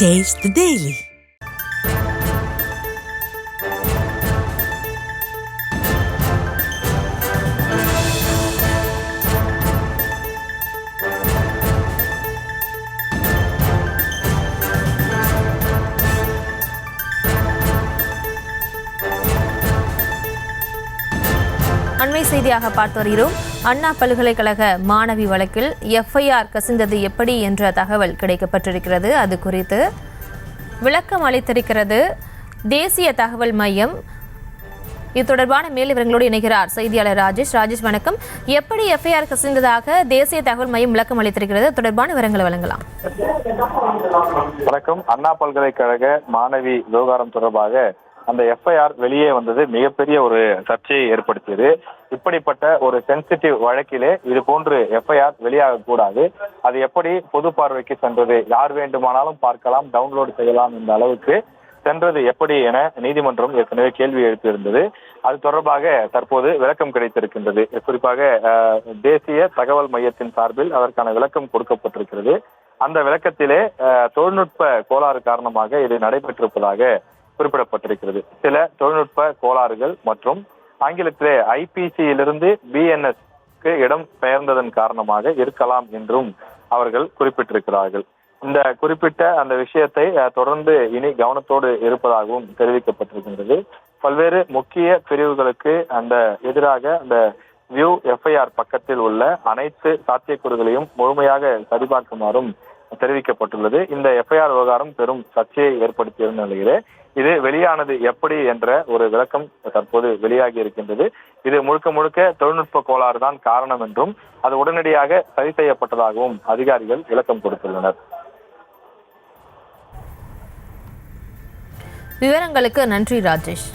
Taste the Daily. அண்மை செய்தியாக பார்த்து வருகிறோம். அண்ணா பல்கலைக்கழக மாணவி வழக்கில் எஃப்ஐஆர் கசிந்தது எப்படி என்ற தகவல் கிடைக்கப்பட்டிருக்கிறது. அது குறித்து விளக்கம் அளித்திருக்கிறது தேசிய தகவல் மையம். இது தொடர்பான மேல் விவரங்களோடு இணைகிறார் செய்தியாளர் ராஜேஷ். ராஜேஷ் வணக்கம். எப்படி எஃப்ஐஆர் கசிந்ததாக தேசிய தகவல் மையம் விளக்கம் அளித்திருக்கிறது? தொடர்பான விவரங்களை வழங்கலாம். வணக்கம். அண்ணா பல்கலைக்கழக மாணவி விவகாரம் தொடர்பாக அந்த எஃப்ஐஆர் வெளியே வந்தது மிகப்பெரிய ஒரு சர்ச்சையை ஏற்படுத்தியது. இப்படிப்பட்ட ஒரு சென்சிட்டிவ் வழக்கிலே இது போன்று எஃப்ஐஆர் வெளியாக கூடாது, அது எப்படி பொது பார்வைக்கு சென்றது, யார் வேண்டுமானாலும் பார்க்கலாம், டவுன்லோட் செய்யலாம் என்ற அளவுக்கு சென்றது எப்படி என நீதிமன்றம் ஏற்கனவே கேள்வி எழுப்பியிருந்தது. அது தொடர்பாக தற்போது விளக்கம் கிடைத்திருக்கின்றது. குறிப்பாக தேசிய தகவல் மையத்தின் சார்பில் அதற்கான விளக்கம் கொடுக்கப்பட்டிருக்கிறது. அந்த விளக்கத்திலே தொழில்நுட்ப கோளாறு காரணமாக இது நடைபெற்றிருப்பதாக குறிப்பிடப்பட்டிருக்கிறது. சில தொழில்நுட்ப கோளாறுகள் மற்றும் ஆங்கிலத்திலே ஐபிசியிலிருந்து பிஎன்எஸ்க்கு இடம் பெயர்ந்ததன் காரணமாக இருக்கலாம் என்றும் அவர்கள் குறிப்பிட்டிருக்கிறார்கள். இந்த குறிப்பிட்ட அந்த விஷயத்தை தொடர்ந்து இனி கவனத்தோடு இருப்பதாகவும் தெரிவிக்கப்பட்டிருக்கின்றது. பல்வேறு முக்கிய பிரிவுகளுக்கு அந்த எதிராக அந்த வியூ எஃப்ஐஆர் பக்கத்தில் உள்ள அனைத்து சாத்தியக்கூறுகளையும் முழுமையாக சரிபார்க்குமாறும் தெரிவிக்கப்பட்டுள்ளது. இந்த எஃப்ஐஆர் விவகாரம் பெரும் சர்ச்சையை ஏற்படுத்தியிருந்த நிலையிலே இது வெளியானது எப்படி என்ற ஒரு விளக்கம் தற்போது வெளியாகி இருக்கின்றது. இது முழுக்க முழுக்க தொழில்நுட்ப கோளாறு தான் காரணம் என்றும் அது உடனடியாக சரி செய்யப்பட்டதாகவும் அதிகாரிகள் விளக்கம் கொடுத்துள்ளனர். விவரங்களுக்கு நன்றி Rajesh.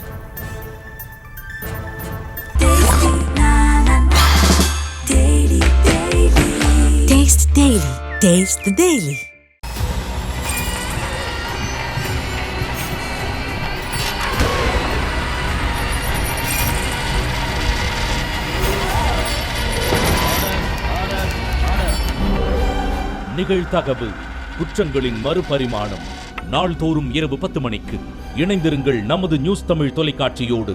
Taste Daily. Taste the Daily. நிகழ்தகவு குற்றங்களின் மறுபரிமாணம் நாள்தோறும் இரவு 10 மணிக்கு இணைந்திருங்கள் நமது நியூஸ் தமிழ் தொலைக்காட்சியோடு.